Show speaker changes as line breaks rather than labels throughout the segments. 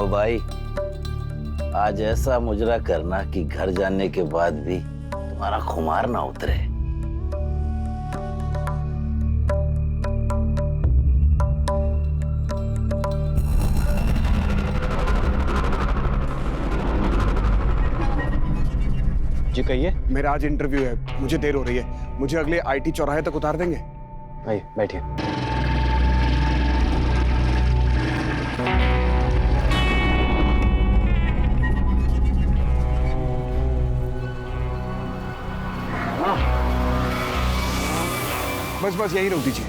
भाई, आज ऐसा मुजरा करना कि घर जाने के बाद भी तुम्हारा खुमार ना उतरे।
जी कहिए।
मेरा आज इंटरव्यू है, मुझे देर हो रही है। मुझे अगले आईटी चौराहे तक उतार देंगे?
भाई बैठिए।
बस यही रोक दीजिए।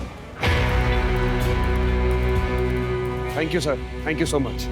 Thank you sir, thank you so much.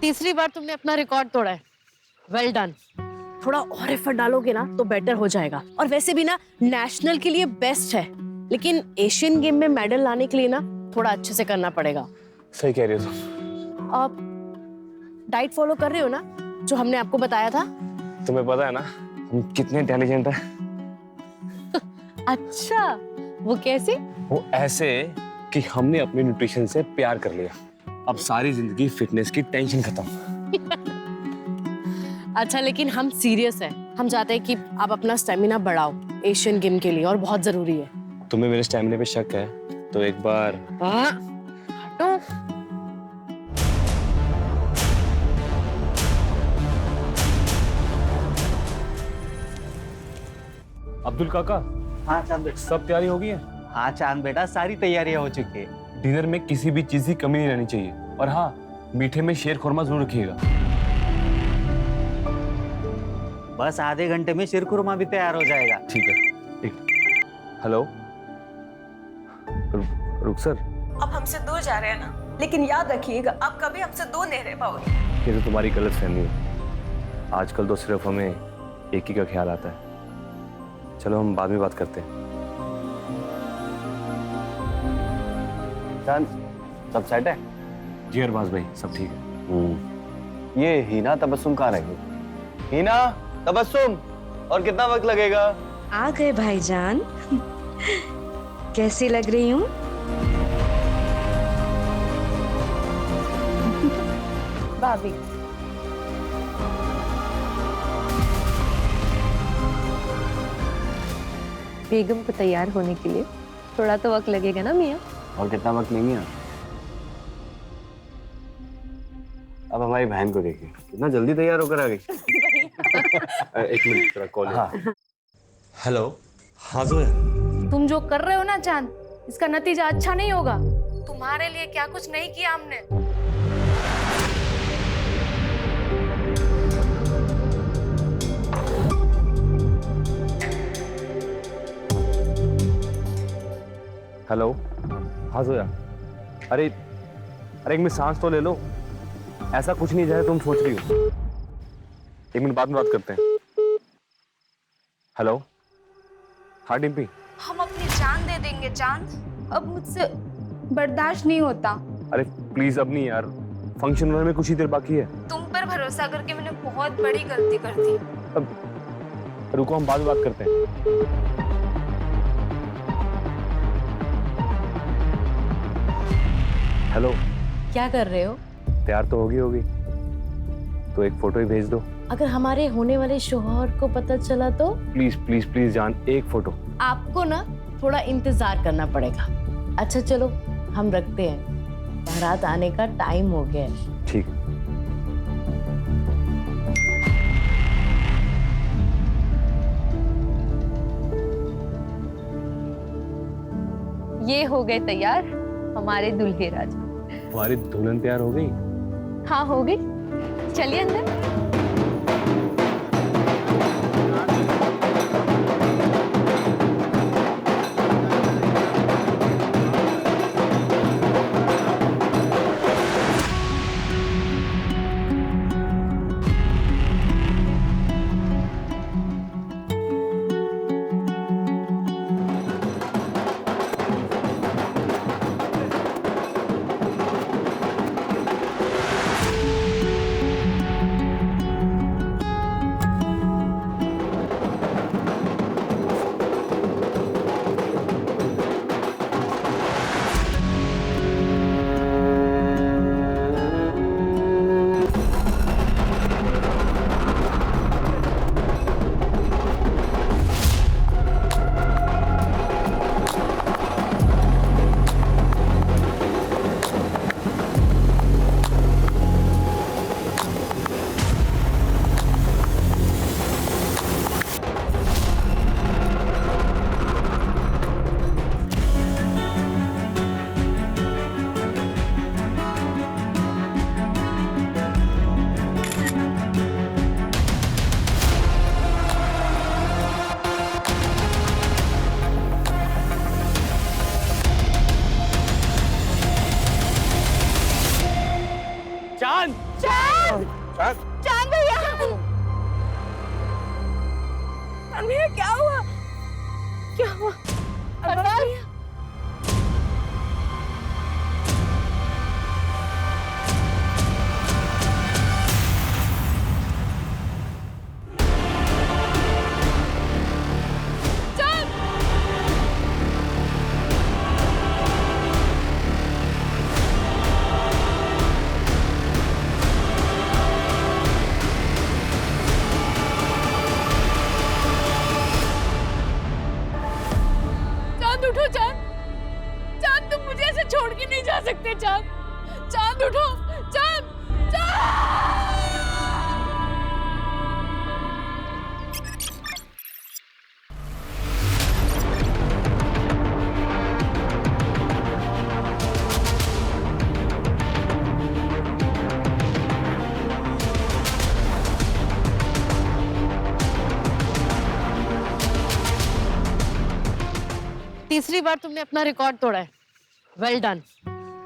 तीसरी बार तुमने अपना रिकॉर्ड तोड़ा है। Well done. थोड़ा और एफर्ट डालोगे ना तो बेटर हो जाएगा। और वैसे भी ना नेशनल के लिए बेस्ट है, लेकिन एशियन गेम में मेडल लाने के लिए ना थोड़ा अच्छे से करना पड़ेगा।
सही कह रही हो तुम।
आप डाइट फॉलो कर रहे हो ना, जो हमने आपको बताया था?
तुम्हें पता है ना हम कितने इंटेलिजेंट हैं।
अच्छा, वो कैसे?
वो ऐसे कि हमने अपने न्यूट्रिशन से प्यार कर लिया। अब सारी जिंदगी फिटनेस की टेंशन खत्म।
अच्छा, लेकिन हम सीरियस हैं। हम चाहते हैं कि आप अपना स्टेमिना बढ़ाओ एशियन गेम के लिए, और बहुत जरूरी है।
तुम्हें मेरे स्टेमिना पे शक है तो एक बार
हटो।
अब्दुल काका।
हाँ चांद बेटा।
सब तैयारी हो गई है?
हाँ चांद बेटा, सारी तैयारियां हो चुकी है।
डिनर में किसी भी चीज की कमी नहीं रहनी चाहिए। और हाँ, मीठे में शेर खुरमा जरूर रखिएगा।
बस आधे घंटे में शीरखुरमा भी तैयार हो जाएगा।
ठीक है। हेलो रुक सर।
आप हमसे दूर जा रहे हैं ना, लेकिन याद रखिएगा आप कभी हमसे दूर नहीं रह पाओगे।
ये तो तुम्हारी गलत फहमी है। आजकल तो सिर्फ हमें एक ही का ख्याल आता है। चलो हम बाद में बात करते हैं।
सब सेट है?
जी अरबाज भाई, सब ठीक है।
ये हीना तबस्सुम कहाँ रह गई? हीना तबस्सुम, और कितना वक्त लगेगा?
आ गए भाईजान। कैसी लग रही हूँ?
भाभी,
बेगम को तैयार होने के लिए थोड़ा तो वक्त लगेगा ना मियाँ?
और कितना वक्त नहीं है? अब हमारी बहन को देखिए, कितना जल्दी तैयार होकर आ गई।
एक मिनट तेरा कॉल।
हाँ।
हेलो। हाँ जोया।
तुम जो कर रहे हो ना चांद, इसका नतीजा अच्छा नहीं होगा। तुम्हारे लिए क्या कुछ नहीं किया हमने।
हेलो। हाँ जोया। अरे एक मिनट सांस तो ले लो। ऐसा कुछ नहीं जैसे तुम सोच रही हो। एक मिनट बाद में बात करते हैं। हेलो। हाँ डिम्पी।
हम अपनी जान दे देंगे चांद, अब मुझसे बर्दाश्त नहीं होता।
अरे प्लीज अब नहीं यार, फंक्शन होने में कुछ ही देर बाकी है।
तुम पर भरोसा करके मैंने बहुत बड़ी गलती कर दी।
अब रुको, हम बाद में बात करते हैं। हेलो।
क्या कर रहे हो?
तैयार तो होगी तो एक फोटो ही भेज दो।
अगर हमारे होने वाले शौहर को पता चला तो?
प्लीज प्लीज प्लीज जान, एक फोटो।
आपको ना थोड़ा इंतजार करना पड़ेगा। अच्छा चलो, हम रखते हैं, बारात आने का टाइम हो गया है।
ठीक है।
ये हो गए तैयार हमारे दूल्हे राजा।
हमारी दुल्हन तैयार हो गई?
हाँ हो गई, चलिए अंदर।
भैया क्या हुआ? क्या हुआ? अरमान भैया
चांद उठो चांद, चांद तुम मुझे ऐसे छोड़ के नहीं जा सकते चांद, चांद उठो, चांद, चांद।
तीसरी बार तुमने अपना रिकॉर्ड तोड़ा है। Well done.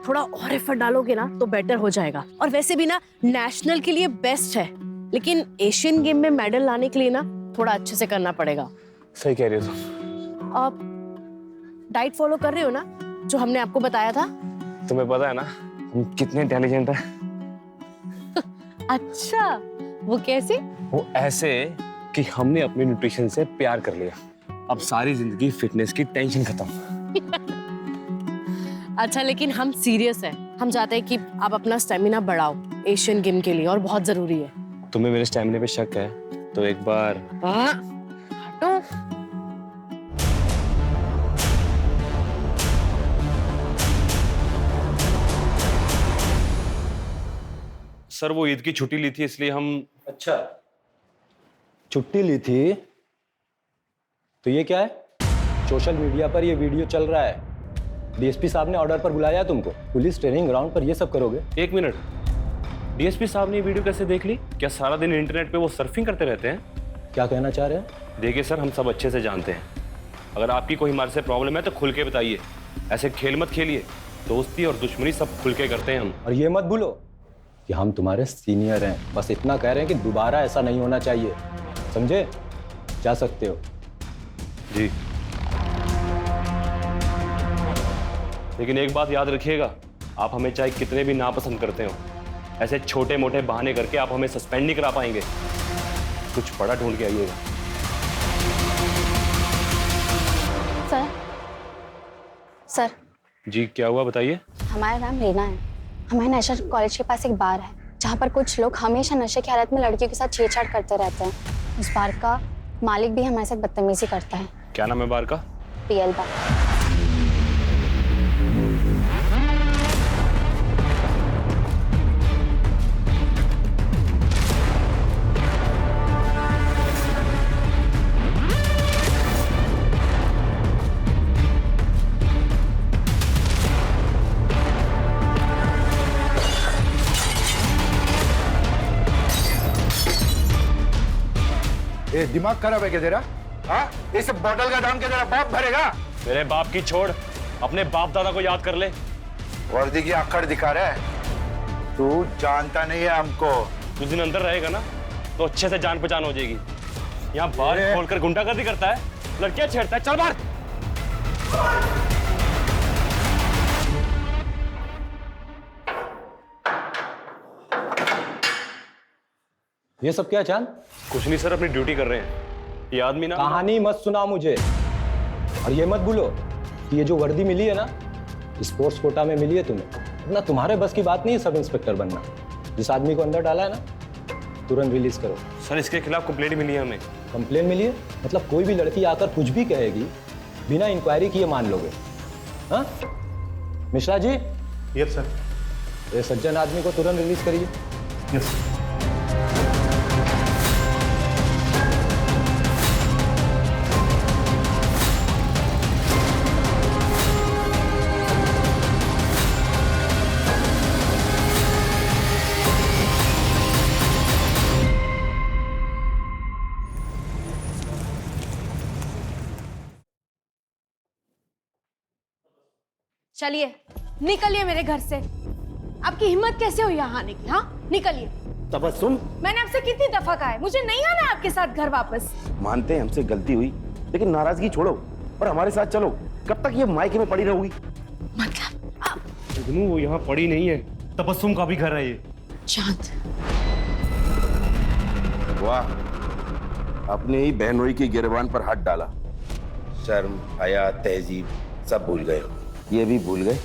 थोड़ा और एफर्ट डालोगे ना तो बेटर हो जाएगा। और वैसे भी ना नेशनल के लिए बेस्ट है, लेकिन एशियन गेम में मेडल लाने के लिए ना थोड़ा अच्छे से करना पड़ेगा।
सही कह रही हो तुम।
आप डाइट फॉलो कर रहे हो ना, जो हमने आपको बताया था?
तुम्हें पता है ना हम कितने इंटेलिजेंट हैं।
अच्छा, वो कैसे?
वो ऐसे कि हमने अपने न्यूट्रिशन से प्यार कर लिया। अब सारी जिंदगी फिटनेस की टेंशन खत्म।
अच्छा, लेकिन हम सीरियस हैं। हम चाहते हैं कि आप अपना स्टेमिना बढ़ाओ एशियन गेम के लिए, और बहुत जरूरी है।
तुम्हें मेरे स्टेमिना पे शक है तो एक बार
हटो।
सर वो ईद की छुट्टी ली थी इसलिए हम।
अच्छा, छुट्टी ली थी तो ये क्या है? सोशल मीडिया पर ये वीडियो चल रहा है। डीएसपी साहब ने ऑर्डर पर बुलाया है तुमको। पुलिस ट्रेनिंग ग्राउंड पर ये सब करोगे?
एक मिनट, डीएसपी साहब ने ये वीडियो कैसे देख ली? क्या सारा दिन इंटरनेट पे वो सर्फिंग करते रहते हैं?
क्या कहना चाह रहे हैं?
देखिए सर, हम सब अच्छे से जानते हैं, अगर आपकी कोई हमारे से प्रॉब्लम है तो खुल के बताइए। ऐसे खेल मत खेलिए। दोस्ती और दुश्मनी सब खुल के करते हैं हम।
और ये मत भूलो कि हम तुम्हारे सीनियर हैं। बस इतना कह रहे हैं कि दोबारा ऐसा नहीं होना चाहिए, समझे? जा सकते हो।
जी, लेकिन एक बात याद रखिएगा, आप हमें चाहे कितने भी नापसंद करते हो, ऐसे छोटे मोटे बहाने करके आप हमें सस्पेंड नहीं करा पाएंगे। कुछ बड़ा ढूंढ के आइएगा।
Sir, sir.
जी क्या हुआ बताइए।
हमारा नाम रीना है। हमारे नेशनल कॉलेज के पास एक बार है जहाँ पर कुछ लोग हमेशा नशे की हालत में लड़कियों के साथ छेड़छाड़ करते रहते हैं। उस बार का मालिक भी हमारे साथ बदतमीजी करता है।
क्या नाम है बार का?
पीएल बार।
ये दिमाग खराब है क्या तेरा? हाँ, इस बोतल का दाम क्या तेरा बाप भरेगा?
मेरे बाप की छोड़, अपने बाप दादा को याद कर ले।
वर्दी की आकड़ दिखा रहा है। तू जानता नहीं है हमको।
कुछ दिन अंदर रहेगा ना तो अच्छे से जान पहचान हो जाएगी। यहाँ बार खोलकर गुंडागर्दी करता है, लड़कियां छेड़ता है। चल बाहर।
ये सब क्या चांद?
कुछ नहीं सर, अपनी ड्यूटी कर रहे हैं। ये आदमी ना
कहानी मत सुना मुझे। और ये मत भूलो कि ये जो वर्दी मिली है ना, स्पोर्ट्स कोटा में मिली है तुम्हें। ना तुम्हारे बस की बात नहीं है सब इंस्पेक्टर बनना। जिस आदमी को अंदर डाला है ना, तुरंत रिलीज करो।
सर इसके खिलाफ कंप्लेंट मिली है हमें।
कंप्लेन मिली है? मतलब कोई भी लड़की आकर कुछ भी कहेगी, बिना इंक्वायरी किए मान लोगे? हाँ मिश्रा जी?
Yes sir.
ये सज्जन आदमी को तुरंत रिलीज करिए।
यस।
चलिए निकलिए मेरे घर से। आपकी हिम्मत कैसे हुई यहाँ आने की? हाँ निकलिए।
तबस्सुम,
मैंने आपसे कितनी दफा कहा है मुझे नहीं आना आपके साथ घर वापस।
मानते हैं हमसे गलती हुई, लेकिन नाराजगी छोड़ो और हमारे साथ चलो। कब तक ये मायके में पड़ी रहोगी?
इग्नू, वो यहाँ पड़ी नहीं है, तबस्सुम का भी घर है ये।
चांद,
वाह, अपने ही बहनोई की गिरबान पर हाथ डाला। शर्म, हया, तहजीब सब भूल गए। ये भी भूल गए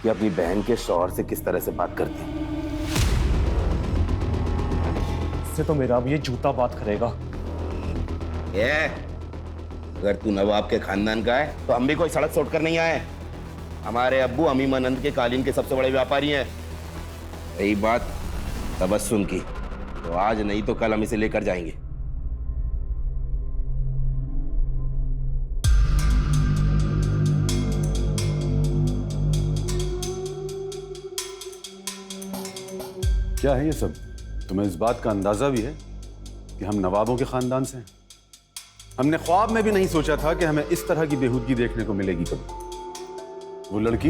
कि अपनी बहन के शौहर से किस तरह से बात करते हैं।
इससे तो मेरा अब ये जूता बात करेगा।
अगर तू नवाब के खानदान का है तो हम भी कोई सड़क सोट कर नहीं आए। हमारे अब्बू अमीमानंद के कालीन के सबसे बड़े व्यापारी हैं। यही बात तबस्सुम की, तो आज नहीं तो कल हम इसे लेकर जाएंगे।
क्या है ये सब? तुम्हें इस बात का अंदाजा भी है कि हम नवाबों के खानदान से हैं? हमने ख्वाब में भी नहीं सोचा था कि हमें इस तरह की बेहूदगी देखने को मिलेगी कभी। वो लड़की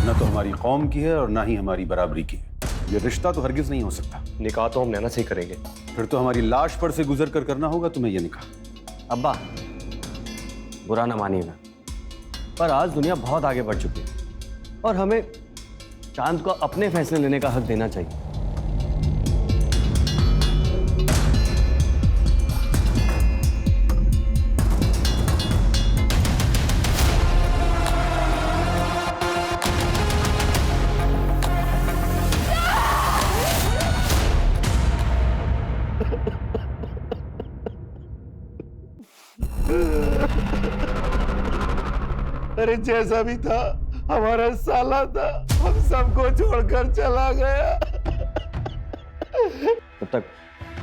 न तो हमारी कौम की है और ना ही हमारी बराबरी की है। ये रिश्ता तो हरगिज नहीं हो सकता।
निकाह तो हम नैना से ही करेंगे।
फिर तो हमारी लाश पर से गुजर कर करना होगा तुम्हें ये निकाह।
अब्बा, बुरा ना मानिएगा, पर आज दुनिया बहुत आगे बढ़ चुकी है और हमें चांद को अपने फैसले लेने का हक देना चाहिए।
अरे जैसा भी था हमारा साला था, हम सबको छोड़कर चला गया।
जब तक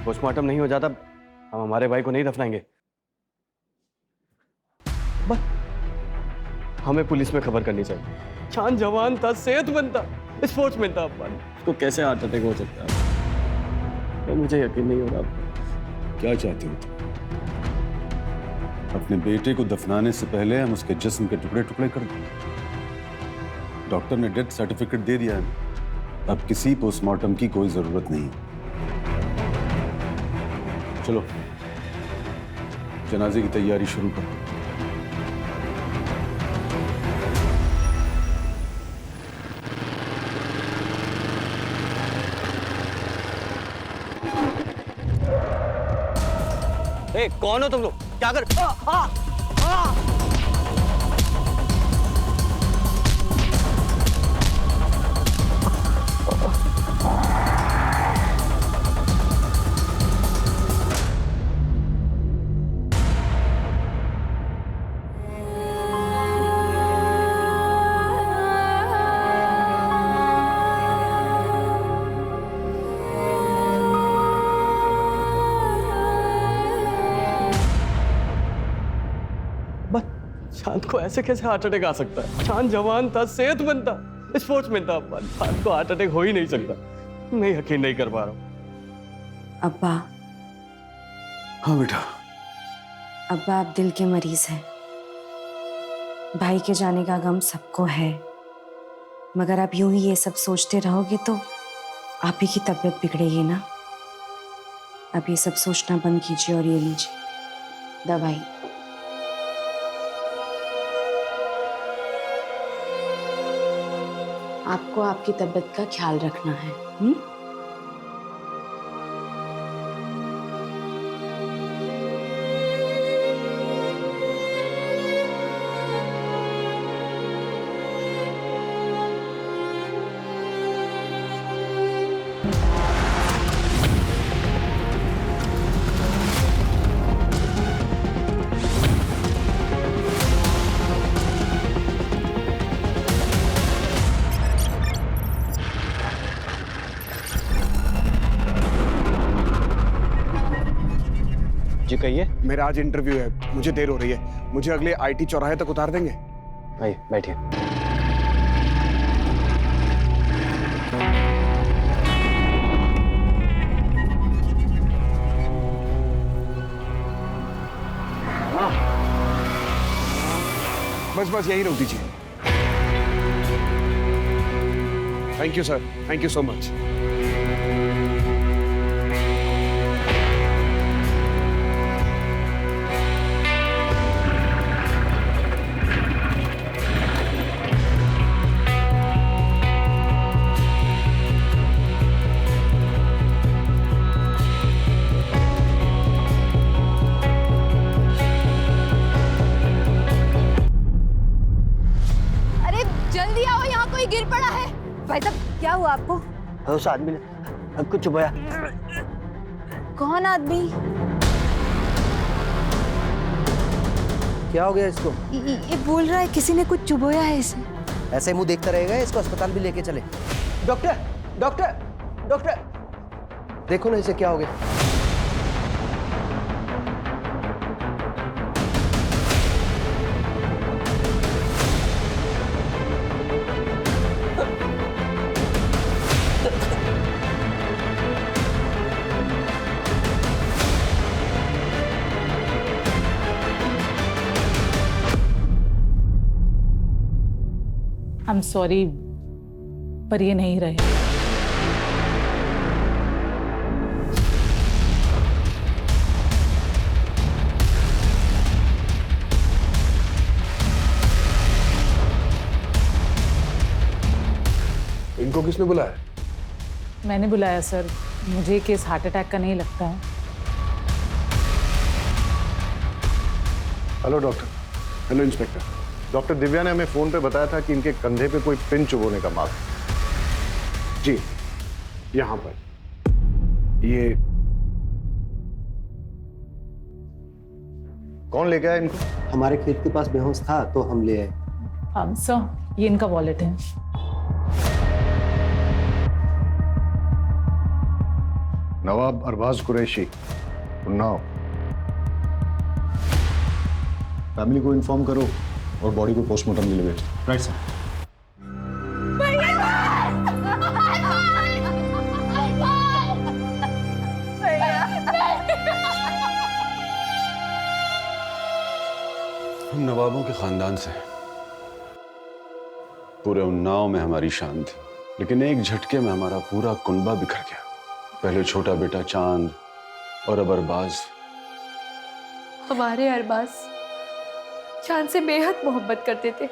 पोस्टमार्टम नहीं हो जाता हम हमारे भाई को नहीं दफनाएंगे। बस हमें पुलिस में खबर करनी चाहिए। चांद जवान था, सेहतमंद था, स्पोर्ट्समैन था। उसको कैसे हार्ट अटैक हो सकता है? तो मुझे यकीन नहीं हो रहा।
क्या चाहते हो तुम? अपने बेटे को दफनाने से पहले हम उसके जिस्म के टुकड़े टुकड़े कर दें। डॉक्टर ने डेथ सर्टिफिकेट दे दिया है, अब किसी पोस्टमार्टम की कोई जरूरत नहीं। चलो जनाजे की तैयारी शुरू करो।
ए, कौन हो तुम लोग? क्या कर? चांद को ऐसे कैसे हार्ट अटैक आ सकता है? चांद जवान था, सेहतमंद था, स्पोर्ट्समैन था। चांद को हार्ट अटैक हो ही नहीं सकता। मैं यकीन नहीं कर पा रहा हूँ।
अब्बा,
हाँ बेटा।
अब्बा आप दिल के मरीज हैं। भाई के जाने का गम सबको है, मगर आप यूं ही ये सब सोचते रहोगे तो आप ही की तबीयत बिगड़ेगी ना। आप ये सब सोचना बंद कीजिए और ये लीजिए दवाई। आपको आपकी तबीयत का ख्याल रखना है।
जी कहिए।
मेरा आज इंटरव्यू है, मुझे देर हो रही है। मुझे अगले आईटी चौराहे तक उतार देंगे?
आइए बैठिए।
बस बस यही रोक दीजिए। Thank you sir, thank you so much.
अरे जल्दी आओ, यहाँ कोई गिर पड़ा है। भाई साहब क्या हुआ आपको?
उस आदमी ने कुछ चुभाया।
कौन आदमी?
क्या हो गया इसको?
ये बोल रहा है किसी ने कुछ चुभोया है इसे।
ऐसे ही मुंह देखता रहेगा, इसको अस्पताल भी लेके चले। डॉक्टर डॉक्टर डॉक्टर, देखो ना इसे क्या हो गया।
आई एम सॉरी, पर ये नहीं रहे।
इनको किसने बुलाया?
मैंने बुलाया सर, मुझे केस हार्ट अटैक का नहीं लगता है।
Hello doctor. Hello inspector. Doctor Divya ने हमें फोन पे बताया था कि इनके कंधे पे कोई पिन चुभोने का मार्क है। जी, यहाँ पर। ये कौन लेके आया इनको?
हमारे खेत के पास बेहोश था तो हम ले आए।
सर ये इनका वॉलेट है।
नवाब अरबाज कुरैशी, उन्नाव।
फैमिली को इन्फॉर्म करो और बॉडी को पोस्टमार्टम के लिए भेज। Right sir.
हम नवाबों के खानदान से हैं। पूरे उन्नाव में हमारी शान थी, लेकिन एक झटके में हमारा पूरा कुनबा बिखर गया। पहले छोटा बेटा चांद और अब अरबाज।
हमारे अरबाज चांद से बेहद मोहब्बत करते थे।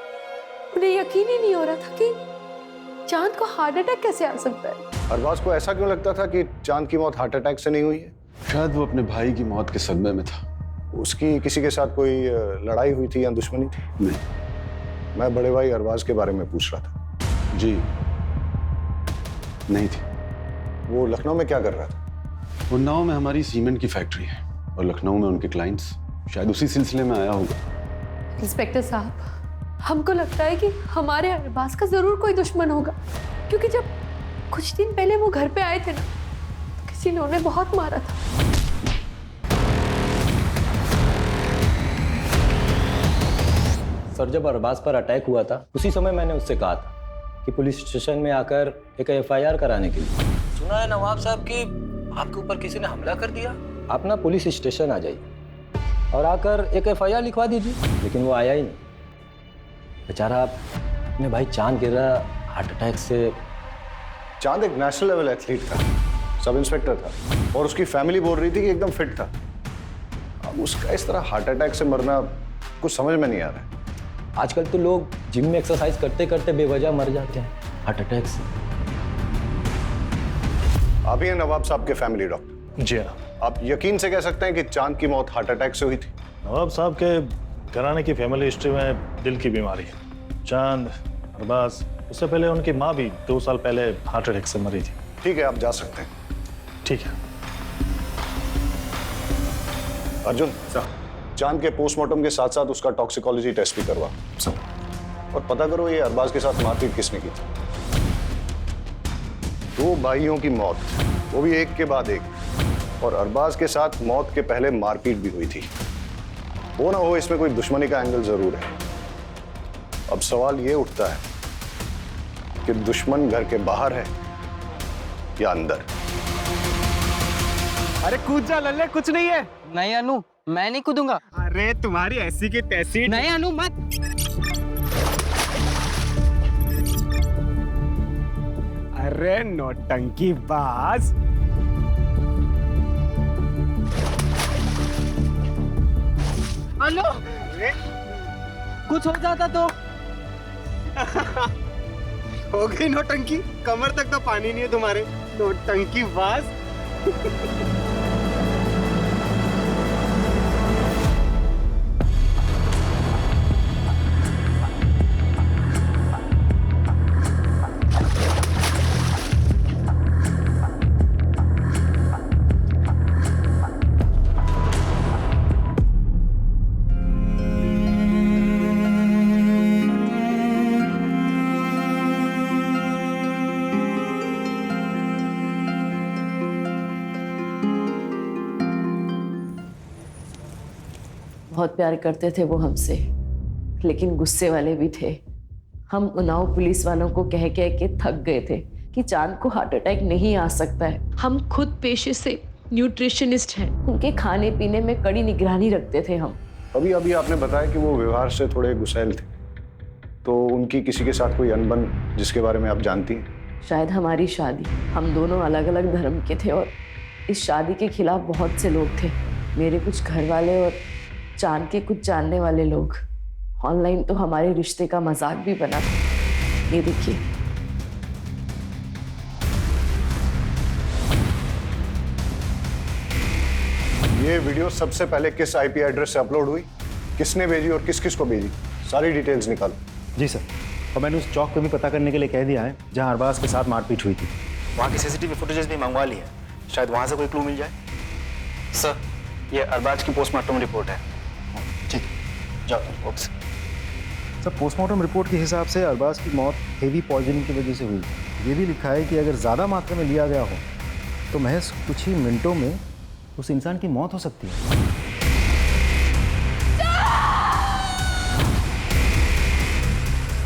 उन्हें यकीन ही नहीं हो रहा था कि चांद को हार्ट अटैक कैसे आ सकता है।
अरबाज को ऐसा क्यों लगता था कि चांद की मौत हार्ट अटैक से नहीं हुई है?
शायद वो अपने भाई की मौत के सदमे में था।
उसकी किसी के साथ कोई लड़ाई हुई थी या दुश्मनी थी?
नहीं।
मैं बड़े भाई अरबाज के बारे में पूछ रहा था।
जी नहीं थी।
वो लखनऊ में क्या कर रहा था?
उन्नाव में हमारी सीमेंट की फैक्ट्री है और लखनऊ में उनके क्लाइंट्स। शायद उसी सिलसिले में आया होगा।
इंस्पेक्टर साहब, हमको लगता है कि हमारे अरबाज का जरूर कोई दुश्मन होगा, क्योंकि जब कुछ दिन पहले वो घर पे आए थे ना, तो किसी ने उन्हें बहुत मारा था।
सर जब अरबाज पर अटैक हुआ था उसी समय मैंने उससे कहा था कि पुलिस स्टेशन में आकर एक FIR कराने के लिए। सुना है नवाब साहब कि आपके ऊपर किसी ने हमला कर दिया। आप ना पुलिस स्टेशन आ जाइए और आकर एक FIR लिखवा दीजिए। लेकिन वो आया ही नहीं। बेचारा अपने भाई चांद गिरा हार्ट अटैक से।
चांद एक नेशनल लेवल एथलीट था, सब इंस्पेक्टर था और उसकी फैमिली बोल रही थी कि एकदम फिट था। अब उसका इस तरह हार्ट अटैक से मरना कुछ समझ में नहीं आ रहा है।
आजकल तो लोग जिम में एक्सरसाइज करते करते बेवजह मर जाते हैं हार्ट अटैक से।
आप ही हैं नवाब साहब के फैमिली डॉक्टर?
जी हाँ।
आप यकीन से कह सकते हैं कि चांद की मौत हार्ट अटैक से हुई थी?
नवाब साहब के घराने की फैमिली हिस्ट्री में दिल की बीमारी है। चांद, अरबाज, उससे पहले उनकी माँ भी 2 साल पहले हार्ट अटैक से मरी थी।
ठीक है, आप जा सकते हैं।
ठीक है।
अर्जुन साहब, चांद के पोस्टमार्टम के साथ साथ उसका टॉक्सिकोलॉजी टेस्ट भी करवा और पता करो ये अरबाज के साथ मारपीट किसने की थी। 2 भाइयों की मौत, वो भी एक के बाद एक, और अरबाज के साथ मौत के पहले मारपीट भी हुई थी। हो ना हो इसमें कोई दुश्मनी का एंगल जरूर है। अब सवाल ये उठता है कि दुश्मन घर के बाहर है या अंदर।
अरे कूद जा लल्ले, कुछ नहीं है।
नहीं अनु, मैं नहीं कूदूंगा।
अरे तुम्हारी ऐसी की तैसी।
नहीं अनु मत।
अरे नौटंकी बाज।
हेलो, कुछ हो जाता तो
हो गई नौटंकी, कमर तक तो पानी नहीं है तुम्हारे, नौटंकी बाज।
बहुत प्यार करते थे वो हमसे, लेकिन गुस्से वाले भी थे। हम उन्नाव पुलिस वालों को कह कह के थक गए थे कि चांद को हार्ट अटैक नहीं आ सकता है। हम खुद पेशे से न्यूट्रिशनिस्ट हैं, उनके खाने पीने में कड़ी निगरानी रखते थे हम।
अभी अभी आपने बताया कि वो व्यवहार से थोड़े गुस्सैल थे, तो उनकी किसी के साथ कोई अनबन जिसके बारे में आप जानती हैं?
शायद हमारी शादी, हम दोनों अलग अलग धर्म के थे और इस शादी के खिलाफ बहुत से लोग थे। मेरे कुछ घर वाले और चांद के कुछ जानने वाले लोग। ऑनलाइन तो हमारे रिश्ते का मजाक भी बना था। ये देखिए,
ये वीडियो सबसे पहले किस आईपी एड्रेस से अपलोड हुई, किसने भेजी और किस किस को भेजी, सारी डिटेल्स निकालो।
जी सर, और मैंने उस चौक पे भी पता करने के लिए कह दिया है जहां अरबाज के साथ मारपीट हुई थी।
वहाँ की सीसीटीवी फुटेजेस भी मंगवा ली है, शायद वहाँ से कोई क्लू मिल जाए। सर, ये अरबाज की पोस्टमार्टम रिपोर्ट है। ठीक, जाओ। ओके
सर, पोस्टमार्टम रिपोर्ट के हिसाब से अरबाज की मौत हेवी पॉइजनिंग की वजह से हुई। ये भी लिखा है कि अगर ज़्यादा मात्रा में लिया गया हो तो महज कुछ ही मिनटों में उस इंसान की मौत हो सकती है।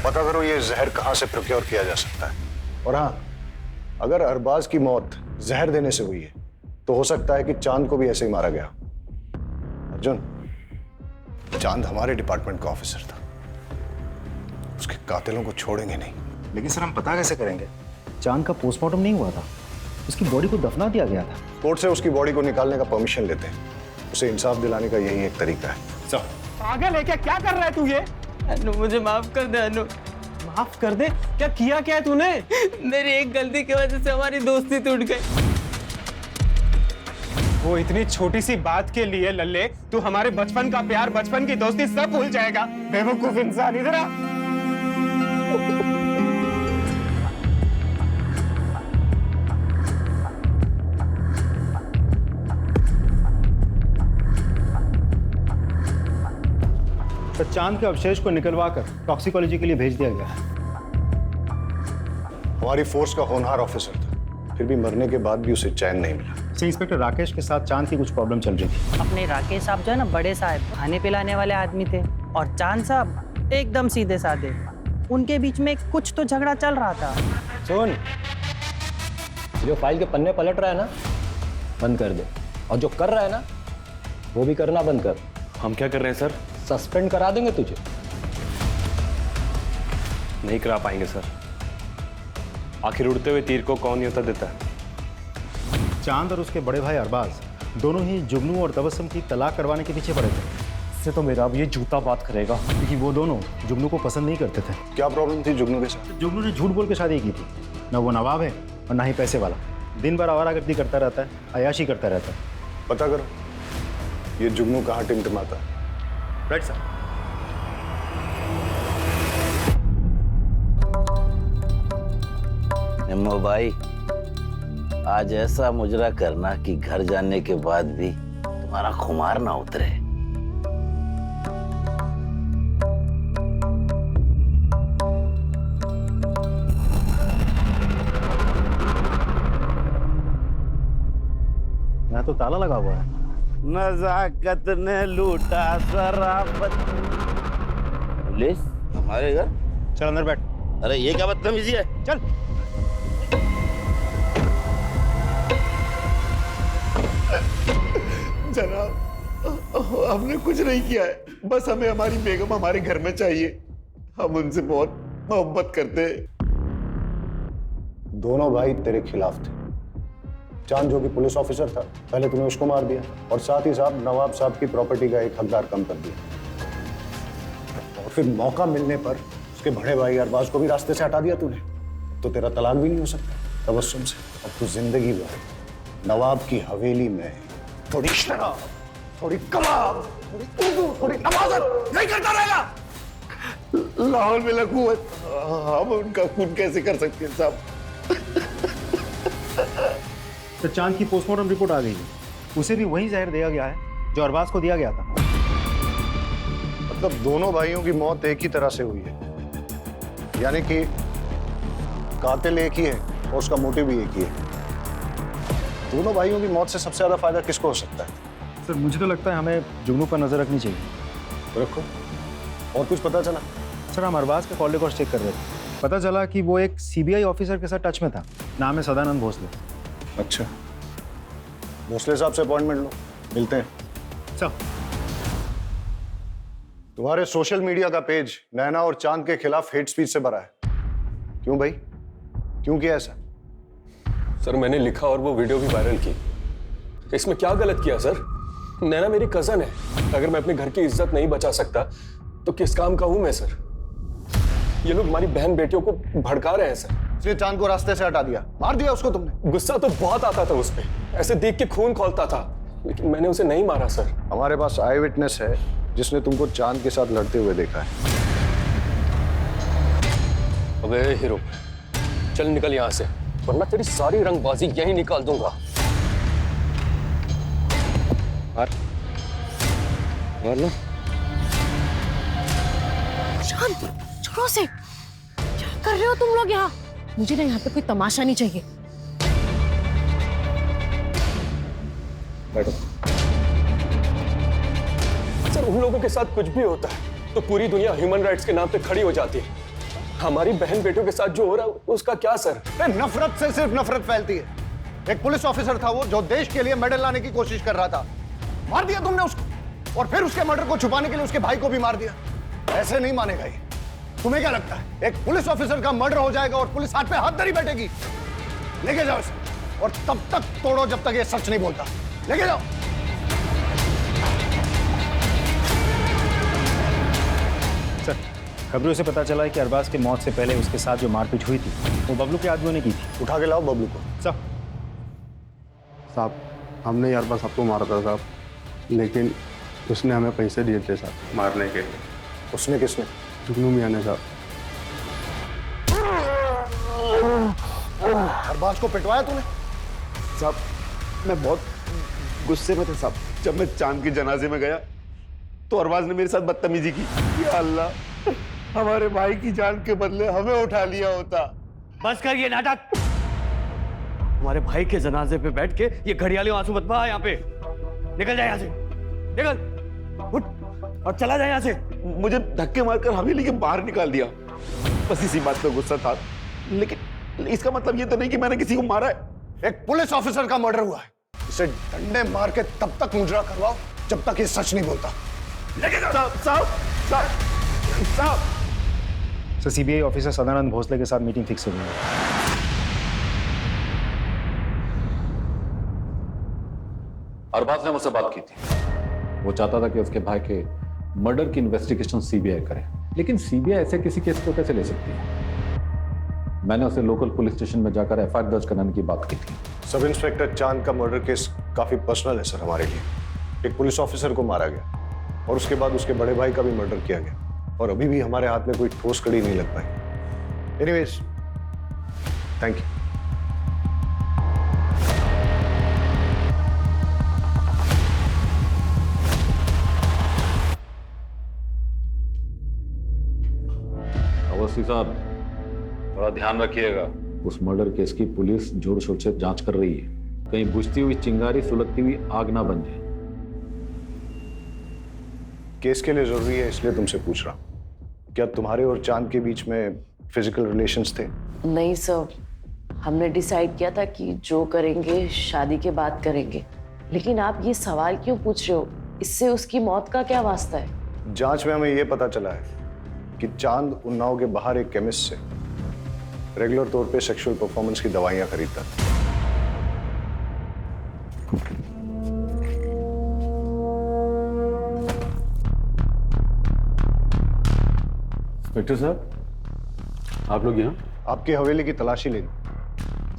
पता करो ये जहर कहाँ से प्रोक्योर किया जा सकता है। और हाँ, अगर अरबाज की मौत जहर देने से हुई है तो हो सकता है कि चांद को भी ऐसे ही मारा गया। अर्जुन, चांद हमारे डिपार्टमेंट का ऑफिसर था, उसके कातिलों को छोड़ेंगे नहीं।
लेकिन सर, हम पता कैसे करेंगे?
चांद का पोस्टमार्टम नहीं हुआ था, उसकी बॉडी को दफना दिया गया था।
कोर्ट से उसकी बॉडी को निकालने का परमिशन लेते हैं, उसे इंसाफ दिलाने का यही एक तरीका है। चल।
पागल है क्या? क्या कर रहा है तू ये?
अनु, मुझे माफ कर दे अनु।
माफ कर दे? क्या किया क्या है तूने?
मेरी एक गलती की वजह से हमारी दोस्ती टूट गई।
वो इतनी छोटी सी बात के लिए लल्ले तू हमारे बचपन का प्यार, बचपन की दोस्ती सब भूल जाएगा? बेवकूफ इंसान, इधर आ।
तो चांद के अवशेष को निकलवा कर टॉक्सिकोलॉजी के लिए भेज दिया गया है।
हमारी फोर्स का होनहार ऑफिसर था, फिर भी मरने के बाद भी उसे चैन नहीं मिला।
इंस्पेक्टर राकेश के साथ चांद की कुछ प्रॉब्लम चल रही थी।
अपने राकेश साहब जो है ना, बड़े साहब, खाने पिलाने वाले आदमी थे, और चांद साहब एकदम सीधे साधे। उनके बीच में कुछ तो झगड़ा चल रहा था।
सुन, जो फाइल के पन्ने पलट रहा है ना, बंद कर दे, और जो कर रहा है ना, वो भी करना बंद कर।
हम क्या कर रहे हैं सर?
सस्पेंड करा देंगे तुझे।
नहीं करा पाएंगे सर। आखिर उड़ते हुए तीर को कौन न्योता देता है?
चांद और उसके बड़े भाई अरबाज दोनों ही जुगनू और तबस्सुम की तलाक करवाने के पीछे पड़े थे।
इससे तो मेरा अब ये जूता बात करेगा,
क्योंकि वो दोनों जुगनू को पसंद नहीं करते थे।
क्या प्रॉब्लम थी जुगनू के साथ?
जुगनू ने झूठ बोल के शादी की थी। न वो नवाब है और ना ही पैसे वाला। दिन भर आवारागर्दी करता रहता है, अयाशी करता रहता है।
पता करो ये जुगनू कहाँ टिमटिमाता है।
Right sir.
निम्मो भाई, आज ऐसा मुजरा करना कि घर जाने के बाद भी तुम्हारा खुमार ना उतरे।
यहाँ तो ताला लगा हुआ है।
नजाकत ने लूटा शराफत। पुलिस हमारे घर?
चल अंदर बैठ।
अरे ये क्या बदतमीजी है?
चल।
जनाब, हमने कुछ नहीं किया है, बस हमें हमारी बेगम हमारे घर में चाहिए। हम उनसे बहुत मोहब्बत करते हैं।
दोनों भाई तेरे खिलाफ थे। चांद जो कि पुलिस ऑफिसर था, पहले तूने उसको मार दिया और साथ ही साथ नवाब साहब की प्रॉपर्टी का एक हकदार कम कर दिया। और फिर मौका मिलने पर उसके बड़े भाई अरबाज को भी रास्ते से हटा दिया तूने। तो तेरा तलाक भी नहीं हो सकता तबस्सुम से। अब तू जिंदगी भर नवाब की हवेली में थोड़ी शराब, थोड़ी कबाब, थोड़ी उर्दू, थोड़ी नवाजत नहीं करता रहेगा।
लाहौर में लकूवत, हम उनका खून कैसे कर सकते हैं साहब?
तो चांद की पोस्टमार्टम रिपोर्ट आ गई है, उसे भी वही जहर दिया गया है जो अरबाज को दिया गया था।
मतलब दोनों भाइयों की मौत एक ही तरह से हुई है, यानी कि कातिल एक ही है और उसका मोटिव भी एक ही है। दोनों भाइयों की मौत से सबसे ज्यादा फायदा किसको हो सकता है?
सर मुझे तो लगता है हमें जुगनू पर नजर रखनी चाहिए।
रखो। और कुछ पता चला?
सर हम अरबाज के कॉल रिकॉर्ड चेक कर रहे थे, पता चला कि वो एक सीबीआई ऑफिसर के साथ टच में था, नाम है सदानंद भोसले।
अच्छा, भोसले साहब से अपॉइंटमेंट लो, मिलते हैं।
सर
तुम्हारे सोशल मीडिया का पेज नैना और चांद के खिलाफ हेट स्पीच से भरा है। क्यों भाई, क्यों किया ऐसा?
सर मैंने लिखा और वो वीडियो भी वायरल की। इसमें क्या गलत किया सर? नैना मेरी कजन है, अगर मैं अपने घर की इज्जत नहीं बचा सकता तो किस काम का हूं मैं सर? ये लोग हमारी बहन बेटियों को भड़का रहे हैं सर।
इसलिए चांद को रास्ते से हटा दिया, मार दिया उसको तुमने?
गुस्सा तो बहुत आता था उस पे, ऐसे देख के खून खौलता था, लेकिन मैंने उसे नहीं मारा सर।
हमारे पास आई विटनेस है जिसने तुमको चांद के साथ लड़ते हुए देखा है।
अबे हीरो, चल निकल यहाँ से, वरना तेरी सारी रंगबाजी यहीं निकाल दूंगा।
शांत, छोड़ो से, क्या कर रहे हो तुम लोग यहाँ? मुझे ना यहाँ पे कोई तमाशा नहीं चाहिए।
बैठो। सर उन लोगों के साथ कुछ भी होता है तो पूरी दुनिया ह्यूमन राइट्स के नाम पे खड़ी हो जाती है। हमारी बहन बेटियों के साथ जो हो रहा है उसका क्या सर?
नफरत से सिर्फ नफरत फैलती है। एक पुलिस ऑफिसर था वो जो देश के लिए मेडल लाने की कोशिश कर रहा था, मार दिया तुमने उसको, और फिर उसके मर्डर को छुपाने के लिए उसके भाई को भी मार दिया। ऐसे नहीं मानेगा ये। तुम्हें क्या लगता है एक पुलिस ऑफिसर का मर्डर हो जाएगा और पुलिस हाथ पे हाथ धरी बैठेगी? लेके जाओ इसे, और तब तक तोड़ो जब तक ये सच नहीं बोलता। लेके जाओ।
सर खबरों से पता चला है कि अरबाज की मौत से पहले उसके साथ जो मारपीट हुई थी वो बबलू के आदमियों ने की थी।
उठा के लाओ बबलू को।
साहब हमने अरबाज साहब को मारा था साहब, लेकिन उसने हमें पैसे दिए थे साहब मारने के।
उसने किसने?
जुगनू मियां ने साहब।
अरबाज को पिटवाया तूने?
साहब मैं बहुत गुस्से में था साहब। जब मैं चांद के जनाजे में गया तो अरबाज ने मेरे साथ बदतमीजी की। या अल्लाह, हमारे भाई की जान के बदले हमें उठा लिया होता।
बस कर ये नाटक। हमारे भाई के जनाजे पे बैठ के ये घड़ियाली आंसू मत बहा यहाँ पे। निकल जाए यहाँ से, निकल, उठ और चला जाए यहाँ से।
मुझे धक्के मारकर हवेली के बाहर निकाल दिया, बस इसी बात पे गुस्सा था। लेकिन इसका मतलब ये तो नहीं कि मैंने किसी को मारा है।
एक पुलिस ऑफिसर का मर्डर हुआ है, इसे डंडे मार के तब तक मुजरा करवाओ जब तक ये सच नहीं बोलता। लेके जाओ। साहब
sir CBI officer Sadanand Bhosle के साथ मीटिंग फिक्स हो गई है।
अरबाज ने मुझसे बात की थी, वो चाहता था कि उसके भाई के मर्डर की इन्वेस्टिगेशन सीबीआई करे, लेकिन सीबीआई ऐसे किसी केस को कैसे ले सकती है? मैंने उसे लोकल पुलिस स्टेशन में जाकर एफआईआर दर्ज कराने की बात की थी।
सब इंस्पेक्टर चांद का मर्डर केस काफी पर्सनल है सर हमारे लिए। एक पुलिस ऑफिसर को मारा गया और उसके बाद उसके बड़े भाई का भी मर्डर किया गया, और अभी भी हमारे हाथ में कोई ठोस कड़ी नहीं लग पाई। Anyways, thank you.
अवस्थी साहब थोड़ा ध्यान रखिएगा, उस मर्डर केस की पुलिस जोर शोर से जांच कर रही है, कहीं बुझती हुई चिंगारी सुलगती हुई आग ना बन जाए।
केस के लिए जरूरी है इसलिए तुमसे पूछ रहा हूं, क्या तुम्हारे और चांद के बीच में फिजिकल रिलेशंस थे?
नहीं सर, हमने डिसाइड किया था कि जो करेंगे शादी के बाद करेंगे। लेकिन आप ये सवाल क्यों पूछ रहे हो? इससे उसकी मौत का क्या वास्ता है?
जांच में हमें यह पता चला है कि चांद उन्नाव के बाहर एक केमिस्ट से रेगुलर तौर पे सेक्सुअल परफॉर्मेंस की दवाइयां खरीदता था।
इंस्पेक्टर साहब, आप लोग यहाँ?
आपकी हवेली की तलाशी लेनी।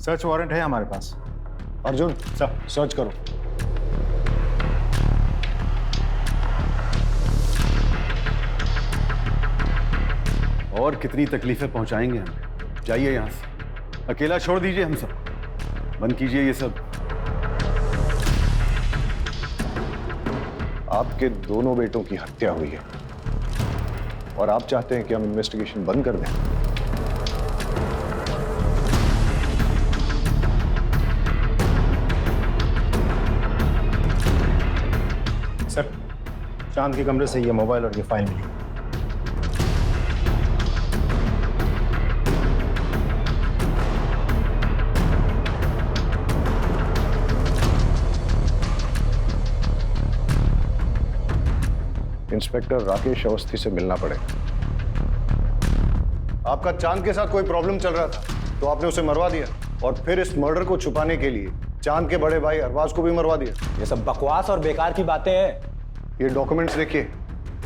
सर्च वारंट है हमारे पास।
अर्जुन सर, सर्च करो।
और कितनी तकलीफें पहुंचाएंगे हम? जाइए यहाँ से, अकेला छोड़ दीजिए हम सब, बंद कीजिए ये सब।
आपके दोनों बेटों की हत्या हुई है और आप चाहते हैं कि हम इन्वेस्टिगेशन बंद कर दें?
सर, चांद के कमरे से ये मोबाइल और ये फाइल मिली।
इंस्पेक्टर राकेश अवस्थी से मिलना पड़ेगा। आपका चांद के साथ कोई प्रॉब्लम चल रहा था तो आपने उसे मरवा दिया और फिर इस मर्डर को छुपाने के लिए चांद के बड़े भाई अरबाज को भी मरवा दिया।
ये सब बकवास और बेकार की बातें हैं।
ये डॉक्यूमेंट्स देखिए।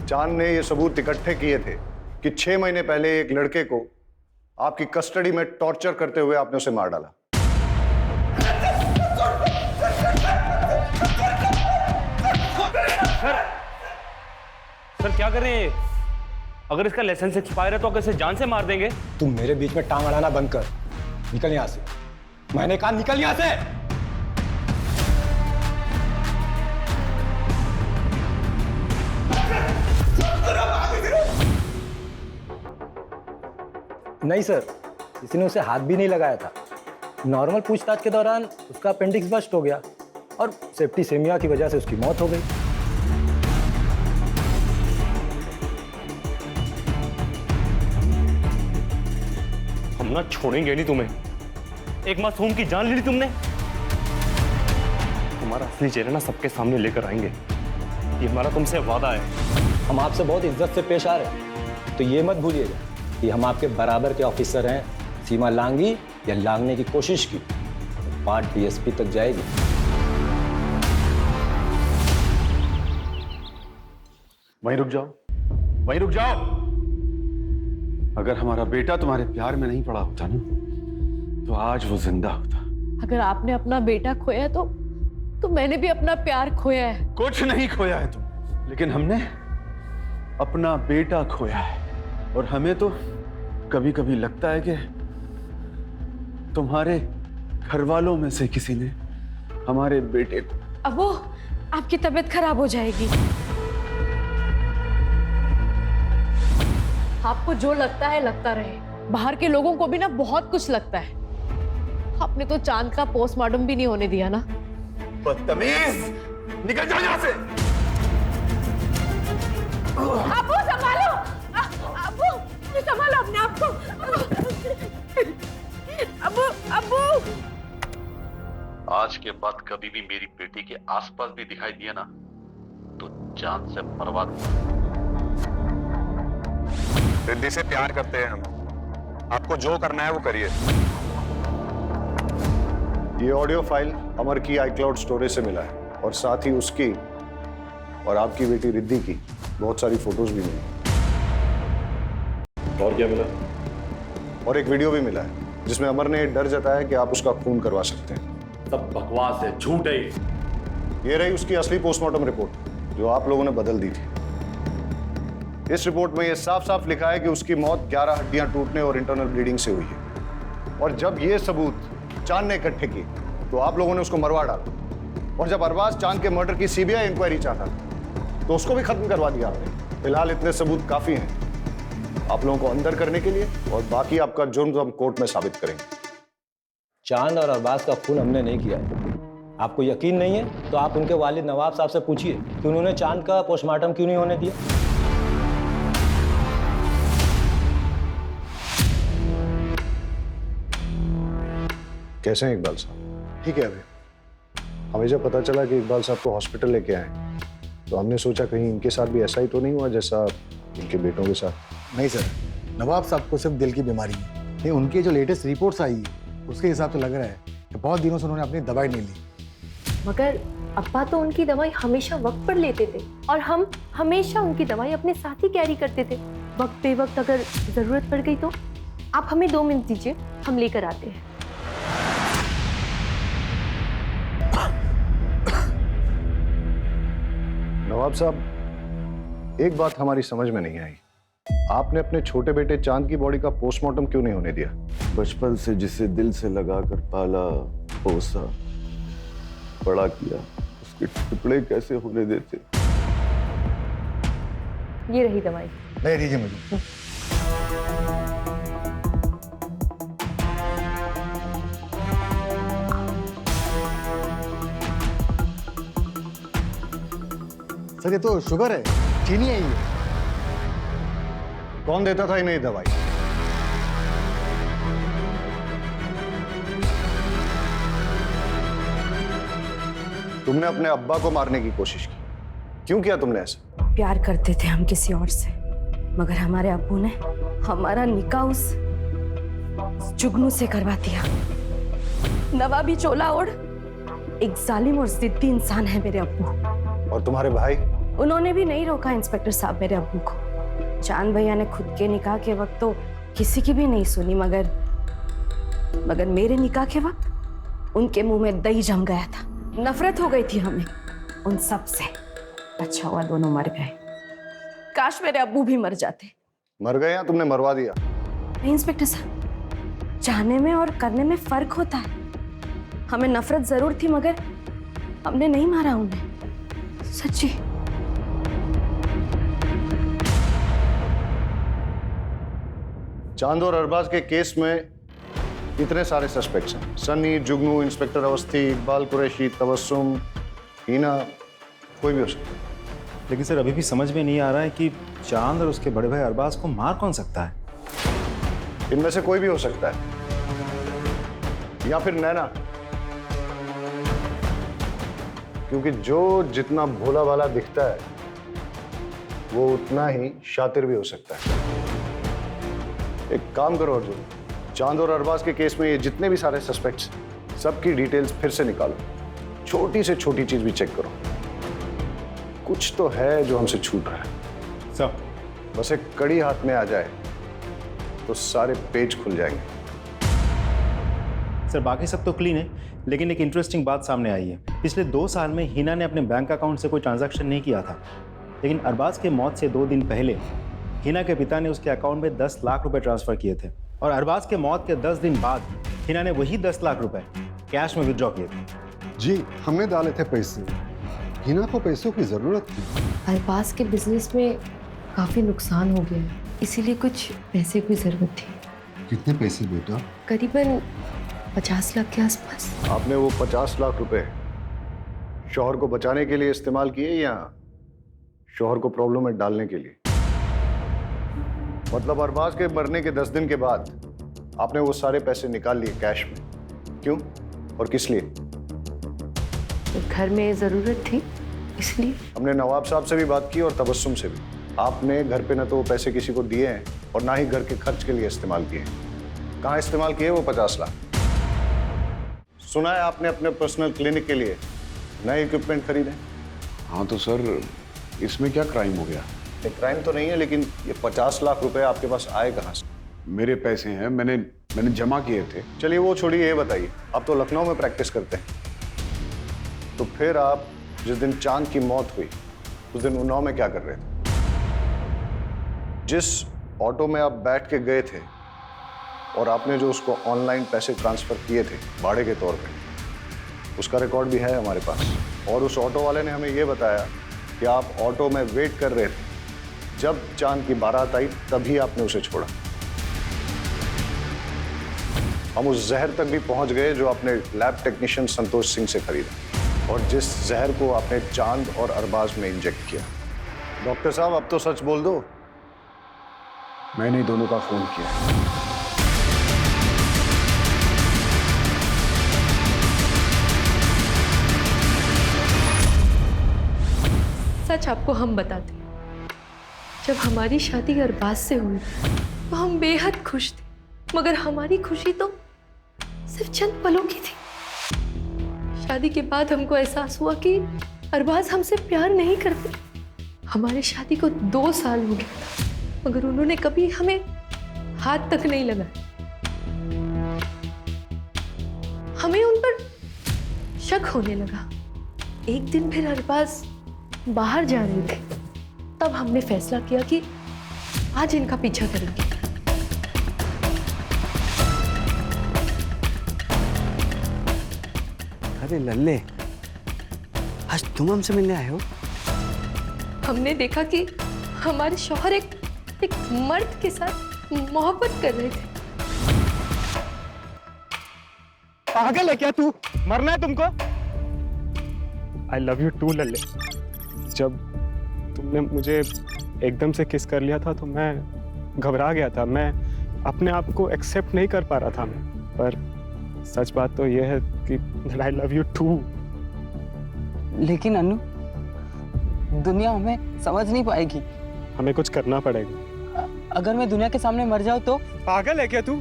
चांद ने ये सबूत इकट्ठे किए थे कि 6 महीने पहले एक लड़के को आपकी कस्टडी में टॉर्चर करते हुए आपने उसे मार डाला।
सर क्या कर रहे हैं? अगर इसका लाइसेंस एक्सपायर है तो कैसे जान से मार देंगे?
तुम मेरे बीच में टांग अड़ाना बंद कर, निकल यहां से। मैंने कहा निकल यहां से। नहीं सर, किसी ने उसे हाथ भी नहीं लगाया था। नॉर्मल पूछताछ के दौरान उसका अपेंडिक्स बस्ट हो गया और सेप्टिसेमिया की वजह से उसकी मौत हो गई।
हम ना छोड़ेंगे नहीं तुम्हें। एक मासूम की जान ले ली तुमने। तुम्हारा असली चेहरा ना सबके सामने लेकर आएंगे, ये हमारा तुमसे वादा है।
हम आपसे बहुत इज्जत से पेश आ रहे हैं, तो ये मत भूलिएगा कि हम आपके बराबर के ऑफिसर हैं। सीमा लांगी या लांगने की कोशिश की तो बात डीएसपी तक जाएगी।
वहीं रुक जाओ, वहीं रुक जाओ। अगर हमारा बेटा तुम्हारे प्यार में नहीं पड़ा होता ना, तो आज वो जिंदा होता।
अगर आपने अपना बेटा खोया तो मैंने भी अपना प्यार खोया है।
कुछ नहीं खोया है तुम, लेकिन हमने अपना बेटा खोया है। और हमें तो कभी कभी लगता है कि तुम्हारे घर वालों में से किसी ने हमारे बेटे को।
अबू, आपकी तबीयत खराब हो जाएगी। आपको जो लगता है लगता रहे। बाहर के लोगों को भी ना बहुत कुछ लगता है। आपने तो चांद का पोस्टमार्टम भी नहीं होने दिया ना।
बदतमीज, निकल जाओ यहाँ से।
अबू संभालो, अबू संभालो अपने आप को। अबू, अबू।
आज के बाद कभी भी मेरी बेटी के आसपास भी दिखाई दिया ना तो जान से मरवा दूंगा।
रिद्धि से प्यार करते हैं हम। आपको जो करना है वो करिए।
ये ऑडियो फाइल अमर की iCloud स्टोरेज से मिला है और साथ ही उसकी और आपकी बेटी रिद्धि की बहुत सारी फोटोज भी मिली।
और क्या मिला?
और एक वीडियो भी मिला है जिसमें अमर ने डर जताया कि आप उसका खून करवा सकते हैं।
सब बकवास है, झूठ है।
ये रही उसकी असली पोस्टमार्टम रिपोर्ट जो आप लोगों ने बदल दी थी। इस रिपोर्ट में यह साफ साफ लिखा है कि उसकी मौत 11 हड्डियां टूटने और इंटरनल ब्लीडिंग से हुई है। और जब ये सबूत चांद ने इकट्ठे किए तो आप लोगों ने उसको मरवा डाला। और जब अरबाज चांद के मर्डर की सीबीआई इंक्वायरी चाहता था तो उसको भी खत्म करवा दिया आपने। फिलहाल इतने सबूत काफी हैं आप लोगों को अंदर करने के लिए, और बाकी आपका जुर्म हम कोर्ट में साबित करेंगे।
चांद और अरबाज का खून हमने नहीं किया है। आपको यकीन नहीं है तो आप उनके वालिद नवाब साहब से पूछिए कि उन्होंने चांद का पोस्टमार्टम क्यों नहीं होने दिया।
कैसे हैं इकबाल साहब? ठीक है। अभी हमें जब पता चला कि इकबाल साहब को हॉस्पिटल लेके आए तो हमने सोचा कहीं इनके साथ भी ऐसा ही तो नहीं हुआ जैसा इनके बेटों के साथ।
नहीं सर, नवाब साहब को सिर्फ दिल की बीमारी है। ये उनके जो लेटेस्ट रिपोर्ट्स आई है उसके हिसाब से लग रहा है कि बहुत दिनों से उन्होंने अपनी दवाई नहीं ली।
मगर अब्बा तो उनकी दवाई हमेशा वक्त पर लेते थे और हम हमेशा उनकी दवाई अपने साथ ही कैरी करते थे। वक्त पे वक्त अगर जरूरत पड़ गई तो आप हमें 2 मिनट दीजिए, हम लेकर आते हैं।
नवाब साहब, एक बात हमारी समझ में नहीं आई, आपने अपने छोटे बेटे चांद की बॉडी का पोस्टमार्टम क्यों नहीं होने दिया?
बचपन से जिसे दिल से लगाकर पाला, पोसा, बड़ा किया, उसके टुकड़े कैसे होने देते?
ये रही दवाई।
दे दीजिए मुझे। सर ये तो शुगर है, चीनी है ये।
कौन देता था इन्हें दवाई? तुमने अपने अब्बा को मारने की कोशिश की, क्यों किया तुमने ऐसा?
प्यार करते थे हम किसी और से, मगर हमारे अब्बू ने हमारा निकाह उस जुगनू से करवा दिया। नवाबी चोला ओढ़ एक जालिम और जिद्दी इंसान है मेरे अब्बू।
और तुम्हारे भाई?
उन्होंने भी नहीं रोका इंस्पेक्टर साहब मेरे अब्बू को। चांद भैया ने खुद के निकाह के वक्त तो किसी की भी नहीं सुनी, मगर मेरे निकाह के वक्त उनके मुंह में दही जम गया था। नफरत हो गई थी हमें उन सब से। अच्छा हुआ दोनों मर गए, काश मेरे अब्बू भी मर जाते।
मर गए या तुमने मरवा दिया?
नहीं इंस्पेक्टर साहब, चाहने में और करने में फर्क होता है। हमें नफरत जरूर थी मगर हमने नहीं मारा उन्हें, सच्ची।
चांद और अरबाज के केस में इतने सारे सस्पेक्ट्स हैं, सन्नी, जुगनू, इंस्पेक्टर अवस्थी, इकबाल कुरैशी, तबस्सुम, हीना, कोई भी हो सकता है।
लेकिन सर अभी भी समझ में नहीं आ रहा है कि चांद और उसके बड़े भाई अरबाज को मार कौन सकता है?
इनमें से कोई भी हो सकता है, या फिर नैना, क्योंकि जो जितना भोला भाला दिखता है वो उतना ही शातिर भी हो सकता है। एक काम करो अर्जुन, चांद और अरबाज के केस में ये जितने भी सारे सस्पेक्ट्स, सबकी डिटेल्स फिर से निकालो, छोटी से छोटी चीज भी चेक करो। कुछ तो है जो हमसे छूट रहा है।
सर
बस एक कड़ी हाथ में आ जाए तो सारे पेज खुल जाएंगे।
सर बाकी सब तो क्लीन है, लेकिन एक इंटरेस्टिंग बात सामने आई है। पिछले 2 साल में हीना ने अपने बैंक अकाउंट से कोई ट्रांजैक्शन नहीं किया था, लेकिन अरबाज के मौत से 2 दिन पहले हीना के पिता ने उसके अकाउंट में 10 लाख रुपए ट्रांसफर किए थे, और अरबाज के मौत के 10 दिन बाद हीना ने वही 10 लाख रुपए कैश में विड्रॉ किए थे।
जी हमने डाले थे पैसे, हीना को पैसों की जरूरत थी।
अरबाज के बिजनेस में काफी नुकसान हो गया, इसीलिए कुछ पैसे की जरूरत थी।
कितने पैसे बेटा?
करीबन 50 लाख के आसपास।
आपने वो 50 लाख रुपए शौहर को बचाने के लिए इस्तेमाल किए या शौहर को प्रॉब्लम में डालने के लिए? मतलब अरबाज के मरने के 10 दिन के बाद आपने वो सारे पैसे निकाल लिए कैश में, क्यों और किस लिए?
घर में जरूरत थी इसलिए।
हमने नवाब साहब से भी बात की और तबस्सुम से भी। आपने घर पे न तो वो पैसे किसी को दिए हैं और ना ही घर के खर्च के लिए इस्तेमाल किए। कहाँ इस्तेमाल किए वो 50 लाख? सुना है आपने अपने पर्सनल क्लिनिक के लिए नए इक्विपमेंट खरीदे।
हाँ तो सर इसमें क्या क्राइम हो गया?
ये क्राइम तो नहीं है, लेकिन ये 50 लाख रुपए आपके पास आए कहाँ से?
मेरे पैसे हैं, मैंने जमा किए थे।
चलिए वो छोड़िए, ये बताइए, आप तो लखनऊ में प्रैक्टिस करते हैं, तो फिर आप जिस दिन चांद की मौत हुई उस दिन उन्नाव में क्या कर रहे थे? जिस ऑटो में आप बैठ के गए थे और आपने जो उसको ऑनलाइन पैसे ट्रांसफर किए थे भाड़े के तौर पे, उसका रिकॉर्ड भी है हमारे पास। और उस ऑटो वाले ने हमें ये बताया कि आप ऑटो में वेट कर रहे थे, जब चांद की बारात आई तभी आपने उसे छोड़ा। हम उस जहर तक भी पहुंच गए जो आपने लैब टेक्नीशियन संतोष सिंह से खरीदा और जिस जहर को आपने चांद और अरबाज में इंजेक्ट किया। डॉक्टर साहब अब तो सच बोल दो।
मैंने दोनों का फोन किया।
सच आपको हम बताते, जब हमारी शादी अरबाज से हुई तो हम बेहद खुश थे। मगर हमारी खुशी तो सिर्फ चंद पलों की थी। शादी के बाद हमको एहसास हुआ कि अरबाज हमसे प्यार नहीं करते। हमारी शादी को 2 साल हो गया था, मगर उन्होंने कभी हमें हाथ तक नहीं लगाया। हमें उन पर शक होने लगा। एक दिन फिर अरबाज बाहर जा रहे थे, तब हमने फैसला किया कि आज इनका पीछा करेंगे।
अरे लल्ले, आज तुम हमसे मिलने आए हो?
हमने देखा कि हमारे शौहर एक मर्द के साथ मोहब्बत कर रहे थे।
पागल है क्या तू? मरना है तुमको? आई लव यू टू लल्ले। जब तुमने मुझे एकदम से किस कर लिया था तो मैं घबरा गया था। मैं अपने आप को एक्सेप्ट नहीं कर पा रहा था मैं। पर सच बात तो यह है कि आई लव यू टू।
लेकिन अनु, दुनिया हमें समझ नहीं पाएगी।
हमें कुछ करना पड़ेगा।
अगर मैं दुनिया के सामने मर जाऊं तो?
पागल है क्या तू?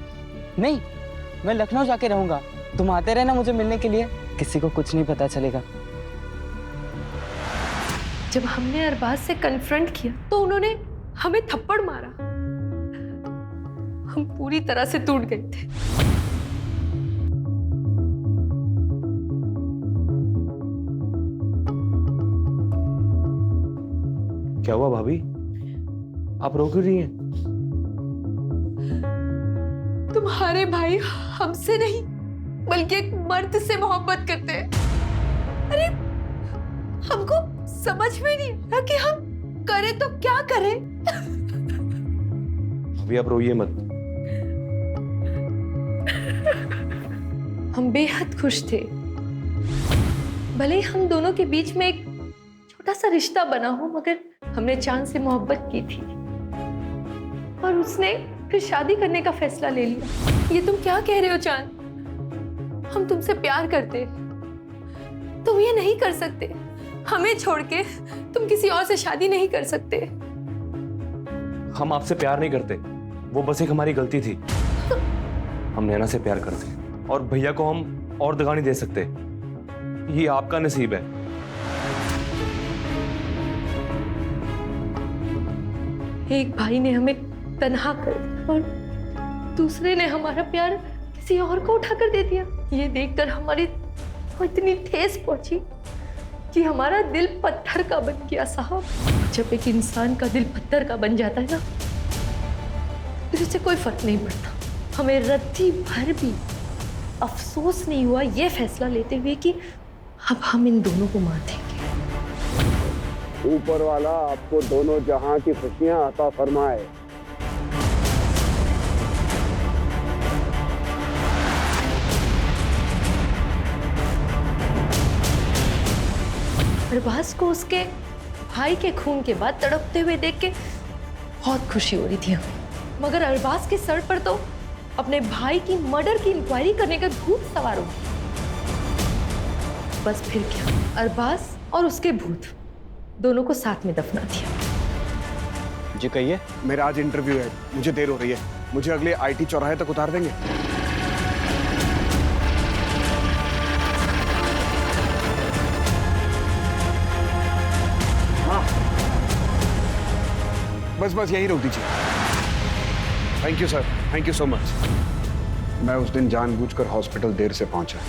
नहीं, मैं लखनऊ जाके रहूंगा। तुम आते रहना मुझे मिलने के लिए, किसी को कुछ नहीं पता चलेगा।
जब हमने अरबाज से कन्फ्रंट किया तो उन्होंने हमें थप्पड़ मारा। हम पूरी तरह से टूट गए थे।
क्या हुआ भाभी? आप रो क्यों रही हैं?
तुम्हारे भाई हमसे नहीं बल्कि एक मर्द से मोहब्बत करते हैं। अरे हमको समझ में नहीं आ कि हम करें तो क्या करें।
अभी आप रोइए मत।
हम बेहद खुश थे। भले ही हम दोनों के बीच में एक छोटा सा रिश्ता बना हो, मगर हमने चांद से मोहब्बत की थी और उसने फिर शादी करने का फैसला ले लिया। ये तुम क्या कह रहे हो चांद? हम तुमसे प्यार करते, तुम ये नहीं कर सकते। हमें छोड़ के तुम किसी और से शादी नहीं कर सकते।
हम आपसे प्यार नहीं करते, वो बस एक हमारी गलती थी। हम नैना से प्यार करते और भैया को हम और दगा नहीं दे सकते। ये आपका नसीब है।
एक भाई ने हमें तन्हा कर दिया और दूसरे ने हमारा प्यार किसी और को उठा कर दे दिया। ये देखकर हमारी इतनी ठेस पहुंची कि हमारा दिल पत्थर का बन गया साहब। जब एक इंसान का दिल पत्थर का बन जाता है ना, तो इससे कोई फर्क नहीं पड़ता। हमें रत्ती भर भी अफसोस नहीं हुआ ये फैसला लेते हुए कि अब हम इन दोनों को मार देंगे।
ऊपर वाला आपको दोनों जहां की खुशियां अता फरमाए।
अरबाज को उसके भाई के खून के बाद तड़पते हुए देख के बहुत खुशी हो रही थी हमें, मगर अरबाज के सर पर तो अपने भाई की मर्डर की इंक्वायरी करने का भूत सवार हो गया। बस फिर क्या, अरबाज और उसके भूत दोनों को साथ में दफना दिया।
जी कहिए।
मेरा आज इंटरव्यू है, मुझे देर हो रही है। मुझे अगले आईटी चौराहे तक उतार देंगे? हाँ, बस यहीं रोक दीजिए। Thank you sir, thank you so much. मैं उस दिन जानबूझकर हॉस्पिटल देर से पहुंचा।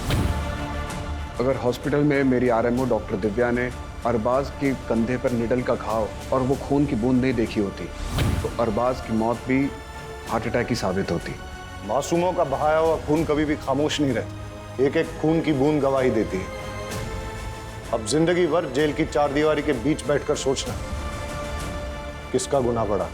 अगर हॉस्पिटल में मेरी आरएमओ डॉक्टर दिव्या ने अरबाज के कंधे पर निडल का घाव और वो खून की बूंद नहीं देखी होती, तो अरबाज की मौत भी हार्ट अटैक ही साबित होती।
मासूमों का बहाया हुआ खून कभी भी खामोश नहीं रहता। एक एक खून की बूंद गवाही देती है। अब जिंदगी भर जेल की 4 दीवारी के बीच बैठकर सोचना किसका गुनाह बढ़ा।